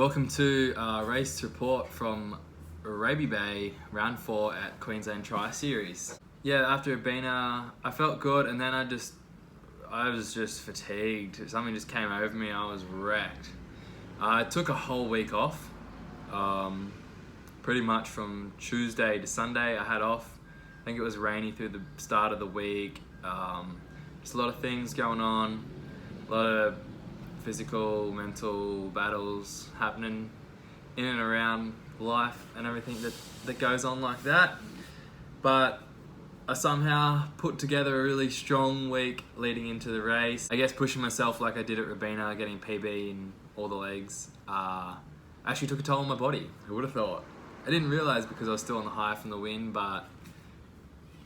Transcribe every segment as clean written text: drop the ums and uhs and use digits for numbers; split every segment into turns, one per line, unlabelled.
Welcome to race report from Raby Bay, round 4 at Queensland Triathlon Series. Yeah, after it been, I felt good, and then I was just fatigued. Something just came over me. I was wrecked. I took a whole week off. Pretty much from Tuesday to Sunday I had off. I think it was rainy through the start of the week. Just a lot of things going on, a lot of physical, mental battles happening in and around life and everything that goes on like that. But I somehow put together a really strong week leading into the race. I guess pushing myself like I did at Rabina, getting PB in all the legs, actually took a toll on my body. Who would have thought? I didn't realise because I was still on the high from the win, but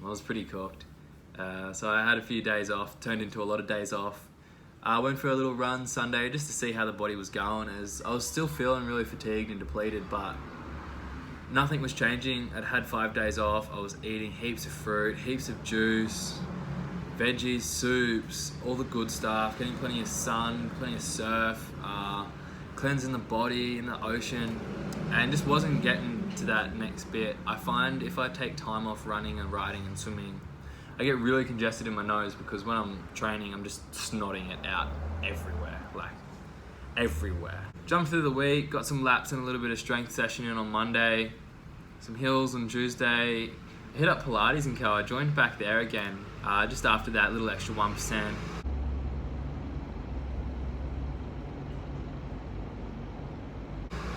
I was pretty cooked. So I had a few days off, turned into a lot of days off. I went for a little run Sunday just to see how the body was going, as I was still feeling really fatigued and depleted, but nothing was changing. I'd had 5 days off. I was eating heaps of fruit, heaps of juice, veggies, soups, all the good stuff, getting plenty of sun, plenty of surf, cleansing the body in the ocean, and just wasn't getting to that next bit. I find if I take time off running and riding and swimming, I get really congested in my nose because when I'm training, I'm just snotting it out everywhere, like everywhere. Jumped through the week, got some laps and a little bit of strength session in on Monday, some hills on Tuesday, hit up Pilates and Co. I joined back there again, just after that little extra 1%.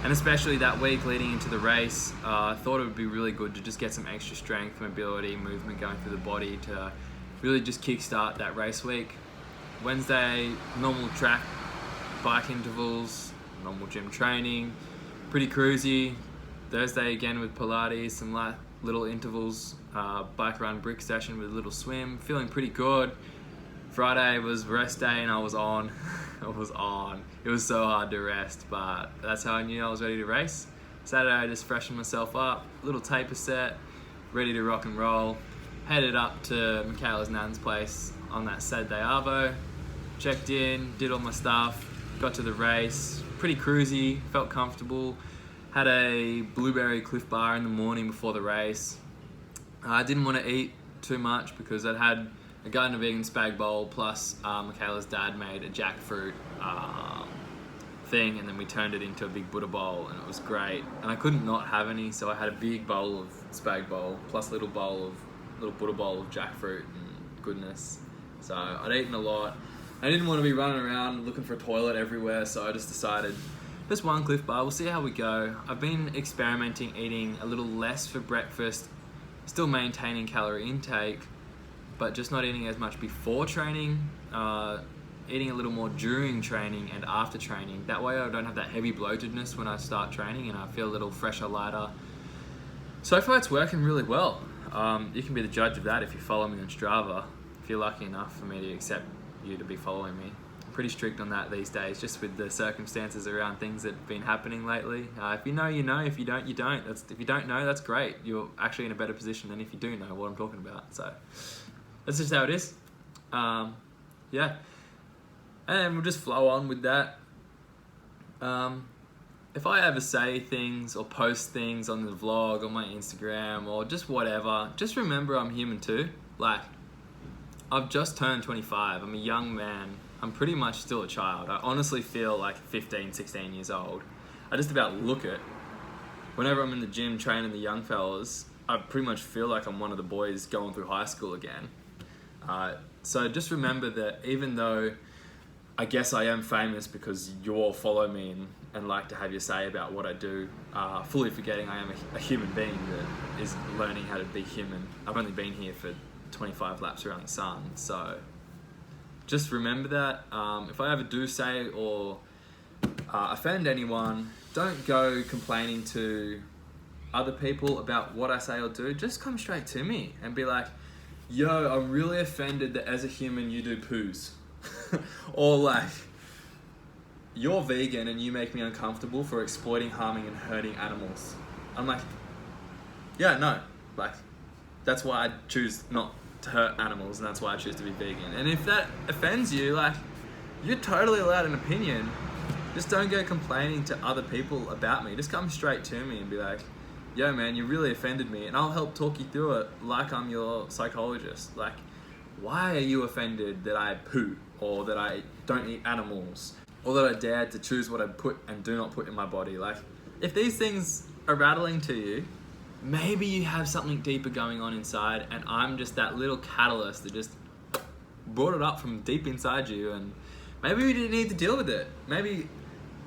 And especially that week leading into the race, I thought it would be really good to just get some extra strength, mobility, movement going through the body to really just kickstart that race week. Wednesday, normal track, bike intervals, normal gym training, pretty cruisy. Thursday again with Pilates, some little intervals, bike run, brick session with a little swim, feeling pretty good. Friday was rest day and I was on. I was on. It was so hard to rest, but that's how I knew I was ready to race. Saturday I just freshened myself up, little taper set, ready to rock and roll. Headed up to Michaela's nan's place on that Saturday arvo, checked in, did all my stuff, got to the race, pretty cruisy, felt comfortable. Had a blueberry Cliff Bar in the morning before the race. I didn't want to eat too much because I'd had a garden of vegan spag bowl, plus Michaela's dad made a jackfruit thing, and then we turned it into a big Buddha bowl, and it was great. And I couldn't not have any, so I had a big bowl of spag bowl plus a little Buddha bowl of jackfruit and goodness. So I'd eaten a lot. I didn't want to be running around looking for a toilet everywhere, so I just decided just one Cliff Bar. We'll see how we go. I've been experimenting eating a little less for breakfast, still maintaining calorie intake, but just not eating as much before training, eating a little more during training and after training. That way I don't have that heavy bloatedness when I start training and I feel a little fresher, lighter. So far it's working really well. You can be the judge of that if you follow me on Strava, if you're lucky enough for me to accept you to be following me. I'm pretty strict on that these days, just with the circumstances around things that have been happening lately. If you know, you know. If you don't, you don't. If you don't know, that's great. You're actually in a better position than if you do know what I'm talking about. So that's just how it is. Yeah. And we'll just flow on with that. If I ever say things or post things on the vlog, on my Instagram, or just whatever, just remember I'm human too. Like, I've just turned 25. I'm a young man. I'm pretty much still a child. I honestly feel like 15, 16 years old. I just about look it. Whenever I'm in the gym training the young fellas, I pretty much feel like I'm one of the boys going through high school again. So just remember that even though I guess I am famous because you all follow me and like to have your say about what I do, fully forgetting I am a human being that is learning how to be human. I've only been here for 25 laps around the sun, so just remember that. If I ever do say or offend anyone, don't go complaining to other people about what I say or do. Just come straight to me and be like, yo, I'm really offended that as a human you do poos. Or like, you're vegan and you make me uncomfortable for exploiting, harming and hurting animals. I'm like, yeah, no, like, that's why I choose not to hurt animals and that's why I choose to be vegan. And if that offends you, like, you're totally allowed an opinion. just don't go complaining to other people about me. Just come straight to me and be like, yo man, you really offended me, and I'll help talk you through it like I'm your psychologist. Like, why are you offended that I poo, or that I don't eat animals, or that I dared to choose what I put and do not put in my body? Like, if these things are rattling to you, maybe you have something deeper going on inside, and I'm just that little catalyst that just brought it up from deep inside you, and maybe we didn't need to deal with it. Maybe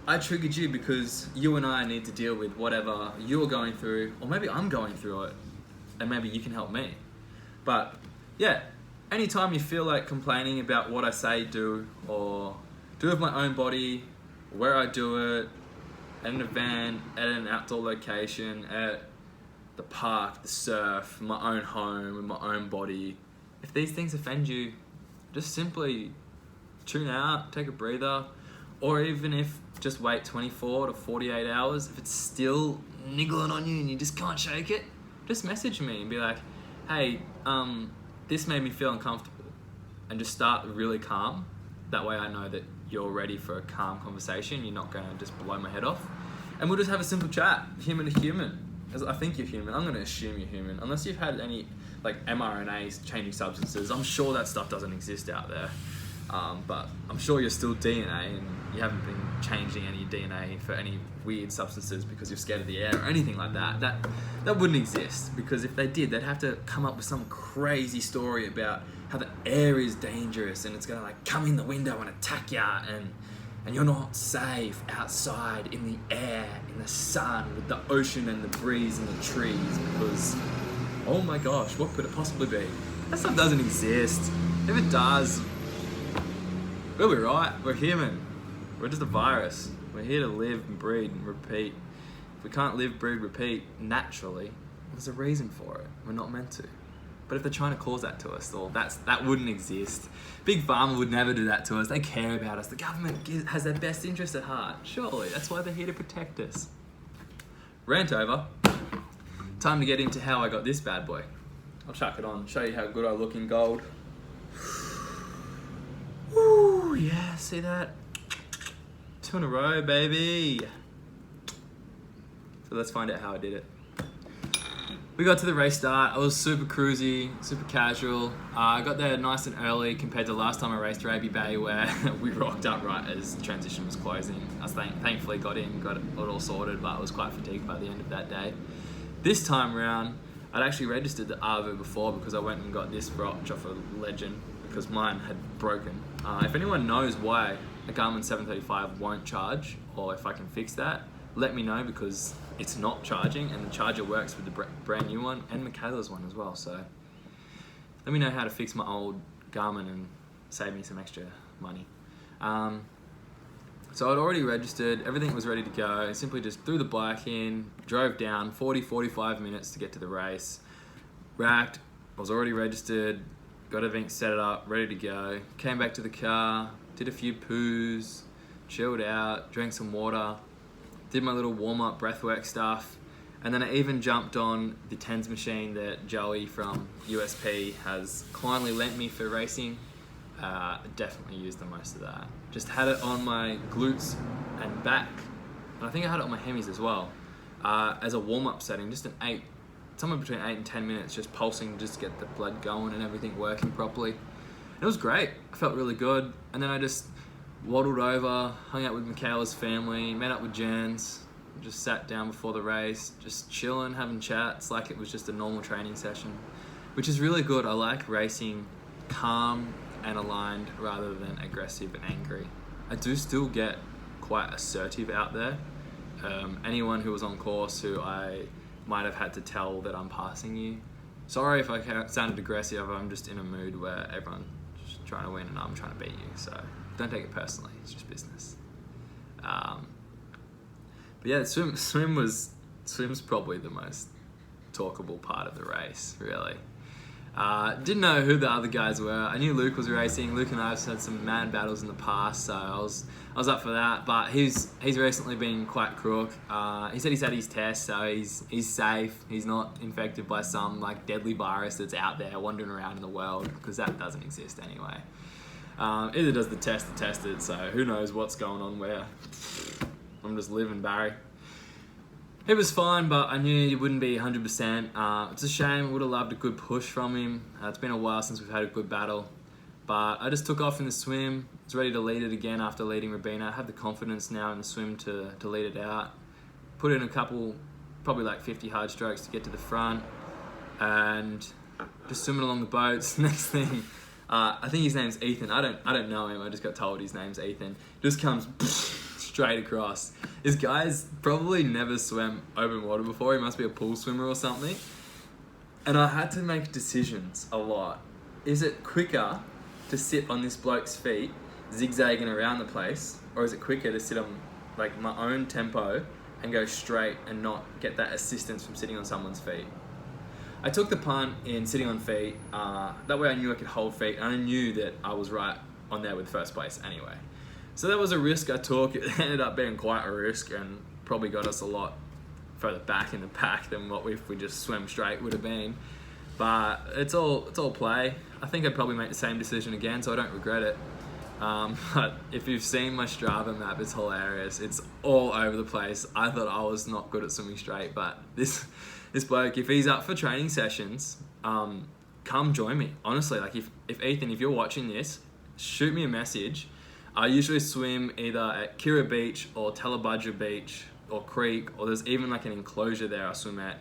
I triggered you because you and I need to deal with whatever you're going through, or maybe I'm going through it, and maybe you can help me. But yeah, anytime you feel like complaining about what I say, do, or do with my own body, where I do it, at an event, at an outdoor location, at the park, the surf, my own home, with my own body, if these things offend you, just simply tune out, take a breather, or even if just wait 24 to 48 hours, if it's still niggling on you and you just can't shake it, just message me and be like, hey, this made me feel uncomfortable, and just start really calm. That way I know that you're ready for a calm conversation. You're not going to just blow my head off, and we'll just have a simple chat, human to human. As I think you're human. I'm going to assume you're human, unless you've had any like mRNAs, changing substances. I'm sure that stuff doesn't exist out there. But I'm sure you're still DNA, and you haven't been changing any DNA for any weird substances because you're scared of the air or anything like that. That wouldn't exist, because if they did, they'd have to come up with some crazy story about how the air is dangerous and it's gonna like come in the window and attack you, and you're not safe outside in the air, in the sun, with the ocean and the breeze and the trees, because oh my gosh, what could it possibly be? That stuff doesn't exist. If it does, we'll be right. We're human. We're just a virus. We're here to live and breed and repeat. If we can't live, breed, repeat naturally, there's a reason for it. We're not meant to. But if they're trying to cause that to us, or that wouldn't exist. Big Pharma would never do that to us. They care about us. The government has their best interest at heart. Surely, that's why they're here to protect us. Rant over. Time to get into how I got this bad boy. I'll chuck it on, show you how good I look in gold. Woo, yeah, see that? 2 in a row, baby. So let's find out how I did it. We got to the race start. I was super cruisy, super casual. I got there nice and early compared to last time I raced Raby Bay, where we rocked up right as transition was closing. I thankfully got in, got it all sorted, but I was quite fatigued by the end of that day. This time round, I'd actually registered the Arvo before, because I went and got this watch off a legend, because mine had broken. If anyone knows why a Garmin 735 won't charge, or if I can fix that, let me know, because it's not charging, and the charger works with the brand new one and Michaela's one as well. So let me know how to fix my old Garmin and save me some extra money. So I'd already registered, everything was ready to go. I simply just threw the bike in, drove down 40-45 minutes to get to the race. Racked, I was already registered, got everything set up, ready to go. Came back to the car, did a few poos, chilled out, drank some water, did my little warm-up breathwork stuff, and then I even jumped on the TENS machine that Joey from USP has kindly lent me for racing. Definitely used the most of that. Just had it on my glutes and back, and I think I had it on my hemis as well, as a warm-up setting, just somewhere between 8 and 10 minutes, just pulsing, just to get the blood going and everything working properly. And it was great. I felt really good, and then I just waddled over, hung out with Michaela's family, met up with Jens, just sat down before the race, just chilling, having chats like it was just a normal training session, which is really good. I like racing calm and aligned rather than aggressive and angry. I do still get quite assertive out there. Anyone who was on course who I might have had to tell that I'm passing you, sorry if I sounded aggressive. I'm just in a mood where everyone's just trying to win and I'm trying to beat you, so don't take it personally, it's just business. But yeah, swim's probably the most talkable part of the race, really. Didn't know who the other guys were. I knew Luke was racing. Luke and I have had some man battles in the past, so I was up for that. But he's recently been quite crook. He said he's had his test, so he's safe. He's not infected by some like deadly virus that's out there wandering around in the world, because that doesn't exist anyway. Either does the test or test it, so who knows what's going on where. I'm just living Barry. He was fine, but I knew he wouldn't be 100%. It's a shame. I would have loved a good push from him. It's been a while since we've had a good battle. But I just took off in the swim. I was ready to lead it again after leading Rabina. I have the confidence now in the swim to lead it out. Put in a couple, probably like 50 hard strokes to get to the front. And just swimming along the boats. Next thing, I think his name's Ethan. I don't know him. I just got told his name's Ethan. Just comes straight across. This guy's probably never swam open water before. He must be a pool swimmer or something. And I had to make decisions a lot. Is it quicker to sit on this bloke's feet, zigzagging around the place, or is it quicker to sit on like my own tempo and go straight and not get that assistance from sitting on someone's feet? I took the punt in sitting on feet. That way I knew I could hold feet, and I knew that I was right on there with first place anyway. So that was a risk I took. It ended up being quite a risk and probably got us a lot further back in the pack than what if we just swam straight would have been. But it's all play. I think I'd probably make the same decision again, so I don't regret it. But if you've seen my Strava map, it's hilarious. It's all over the place. I thought I was not good at swimming straight, but this bloke, if he's up for training sessions, come join me. Honestly, like if Ethan, if you're watching this, shoot me a message. I usually swim either at Kira Beach or Tallabudja Beach or Creek, or there's even like an enclosure there I swim at.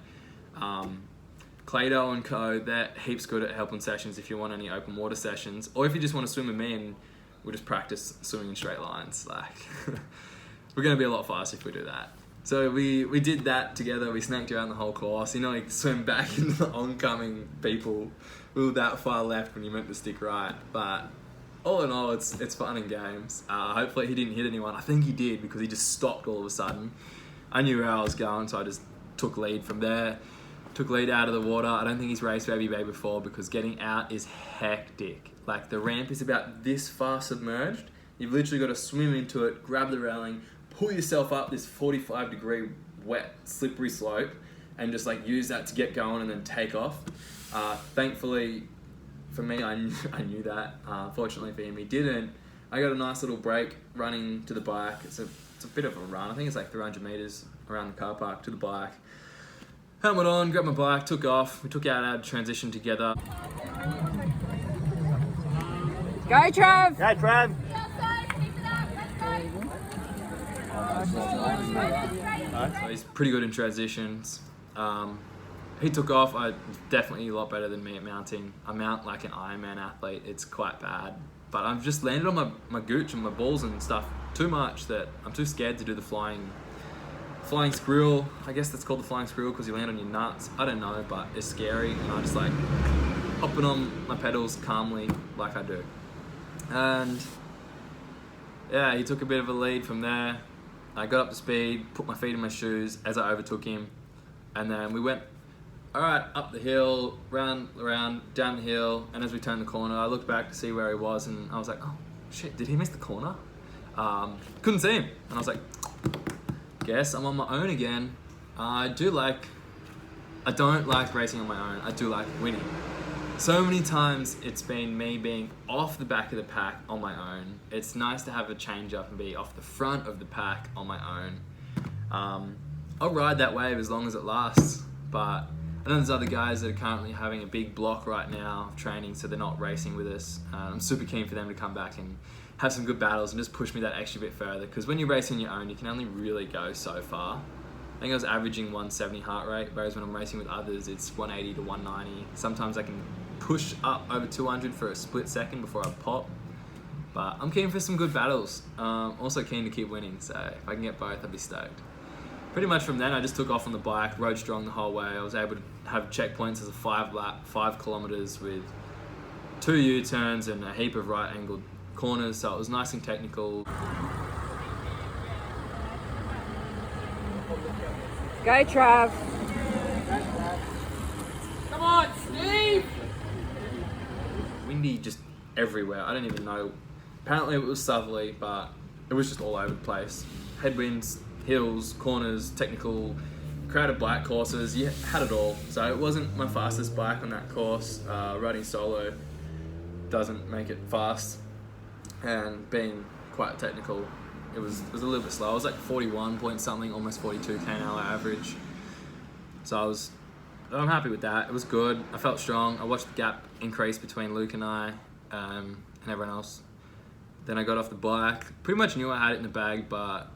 Clado and Co, they're heaps good at helping sessions if you want any open water sessions, or if you just want to swim with me and we'll just practice swimming in straight lines. Like, we're going to be a lot faster if we do that. So we did that together. We snacked around the whole course. You know, you swim back into the oncoming people. We were that far left when you meant to stick right. But all in all, it's fun and games. Hopefully he didn't hit anyone. I think he did because he just stopped all of a sudden. I knew where I was going, so I just took lead from there. Took lead out of the water. I don't think he's raced Raby Bay before because getting out is hectic. Like, the ramp is about this far submerged. You've literally got to swim into it, grab the railing, pull yourself up this 45-degree wet, slippery slope, and just like use that to get going and then take off. Thankfully, for me, I knew that. Fortunately for him, he didn't. I got a nice little break running to the bike. It's a bit of a run. I think it's like 300 meters around the car park to the bike. Helmet on, grabbed my bike, took off. We took out our transition together.
Go, Trav!
Go, Trav!
So he's pretty good in transitions. He took off. Definitely a lot better than me at mounting. I mount like an Ironman athlete. It's quite bad. But I've just landed on my gooch and my balls and stuff too much that I'm too scared to do the flying squirrel. I guess that's called the flying squirrel because you land on your nuts. I don't know, but it's scary, and I just like hopping on my pedals calmly like I do. And yeah, he took a bit of a lead from there. I got up to speed, put my feet in my shoes as I overtook him, and then we went up the hill, round, down the hill, and as we turned the corner, I looked back to see where he was, and I was like, oh shit, did he miss the corner? Couldn't see him, and I was like, guess I'm on my own again. I don't like racing on my own. I do like winning. So many times it's been me being off the back of the pack on my own. It's nice to have a change up and be off the front of the pack on my own. I'll ride that wave as long as it lasts, but I know there's other guys that are currently having a big block right now of training, so they're not racing with us. I'm super keen for them to come back and have some good battles and just push me that extra bit further, because when you're racing on your own, you can only really go so far. I think I was averaging 170 heart rate, whereas when I'm racing with others, it's 180 to 190. Sometimes I can push up over 200 for a split second before I pop. But I'm keen for some good battles. Also keen to keep winning, so if I can get both, I'd be stoked. Pretty much from then, I just took off on the bike, rode strong the whole way. I was able to have checkpoints as a 5 kilometers with 2 U-turns and a heap of right angled corners, so it was nice and technical.
Go, Trav!
Come on, Steve!
Windy just everywhere. I don't even know. Apparently it was southerly, but it was just all over the place. Headwinds, hills, corners, technical, crowded bike courses. You had it all. So it wasn't my fastest bike on that course. Riding solo doesn't make it fast. and being quite technical, it was a little bit slow. I was like 41 point something, almost 42 k/h average. So I'm happy with that. It was good. I felt strong. I watched the gap increase between Luke and I and everyone else. Then I got off the bike. Pretty much knew I had it in the bag, but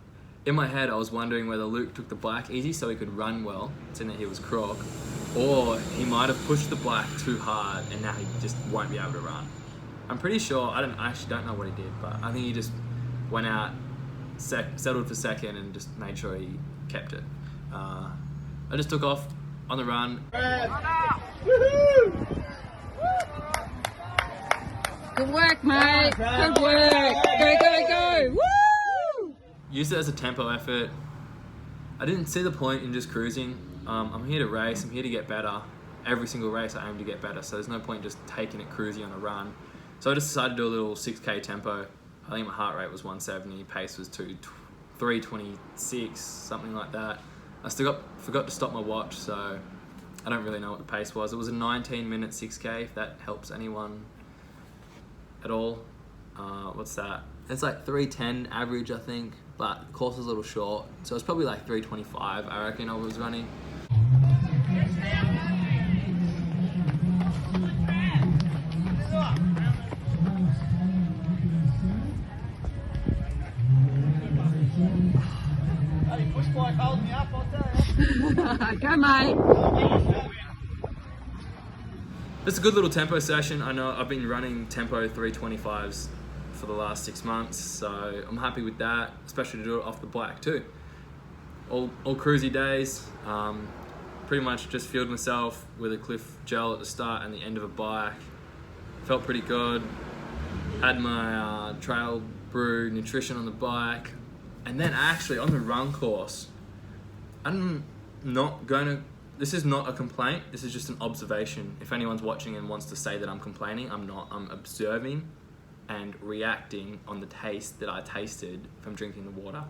in my head I was wondering whether Luke took the bike easy so he could run well, seeing that he was crook, or he might have pushed the bike too hard and now he just won't be able to run. I'm pretty sure, I actually don't know what he did, but I think he just went out, settled for second and just made sure he kept it. I just took off on the run.
Good work, mate. Good work. Go, go, go. Woo!
Used it as a tempo effort. I didn't see the point in just cruising. I'm here to race, I'm here to get better. Every single race I aim to get better, so there's no point just taking it cruisy on a run. So I just decided to do a little 6k tempo. I think my heart rate was 170, pace was 326, something like that. I still forgot to stop my watch, so I don't really know what the pace was. It was a 19-minute 6k, if that helps anyone at all. What's that? It's like 310 average, I think, but the course was a little short, so it's probably like 325, I reckon I was running.
Go, mate.
It's a good little tempo session. I know I've been running tempo 325s for the last 6 months, so I'm happy with that, especially to do it off the bike too. All cruisy days. Pretty much just fueled myself with a Cliff gel at the start and the end of a bike. Felt pretty good. Had my trail brew nutrition on the bike, and then actually on the run course, this is not a complaint, this is just an observation. If anyone's watching and wants to say that I'm complaining, I'm not. I'm observing and reacting on the taste that I tasted from drinking the water.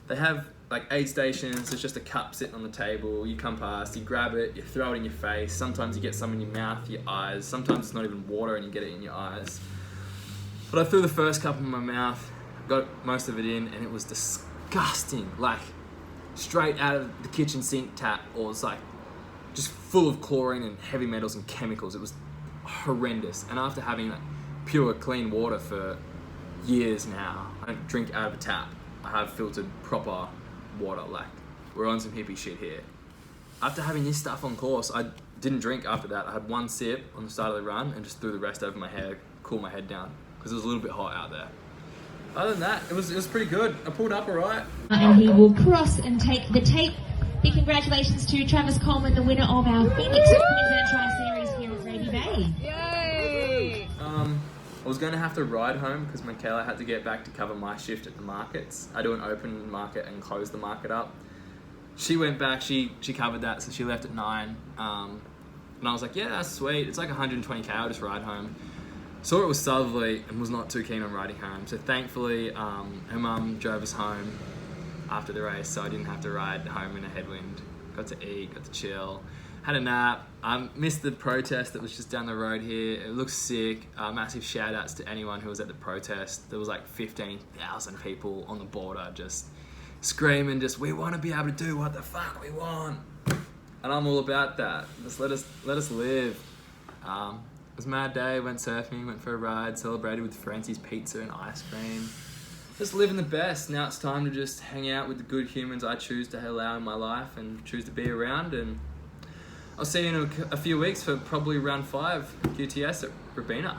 They have like aid stations, there's just a cup sitting on the table, you come past, you grab it, you throw it in your face, sometimes you get some in your mouth, your eyes, sometimes it's not even water and you get it in your eyes. But I threw the first cup in my mouth, got most of it in, and it was disgusting, like straight out of the kitchen sink tap, or it's like just full of chlorine and heavy metals and chemicals. It was horrendous. And after having like pure clean water for years now, I don't drink out of a tap. I have filtered proper water, like we're on some hippie shit here. After having this stuff on course, I didn't drink after that. I had one sip on the start of the run and just threw the rest over my head, cool my head down, because it was a little bit hot out there. Other than that, it was pretty good. I pulled up alright.
And he will cross and take the tape. Big congratulations to Travis Coleman, the winner of our Phoenix Queensland Triathlon Series here at Raby Bay.
Yay!
I was going to have to ride home because Michaela had to get back to cover my shift at the markets. I do an open market and close the market up. She went back, she covered that, so she left at 9. And I was like, yeah, that's sweet. It's like 120k, I'll just ride home. Saw it was southerly and was not too keen on riding home. So thankfully, her mum drove us home after the race, so I didn't have to ride home in a headwind. Got to eat, got to chill, had a nap. Missed the protest that was just down the road here. It looks sick. Massive shout outs to anyone who was at the protest. There was like 15,000 people on the border just screaming, just, we want to be able to do what the fuck we want. And I'm all about that. Just let us live. It was a mad day, went surfing, went for a ride, celebrated with Francie's pizza and ice cream. Just living the best. Now it's time to just hang out with the good humans I choose to allow in my life and choose to be around. And I'll see you in a few weeks for probably round 5 QTS at Raby Bay.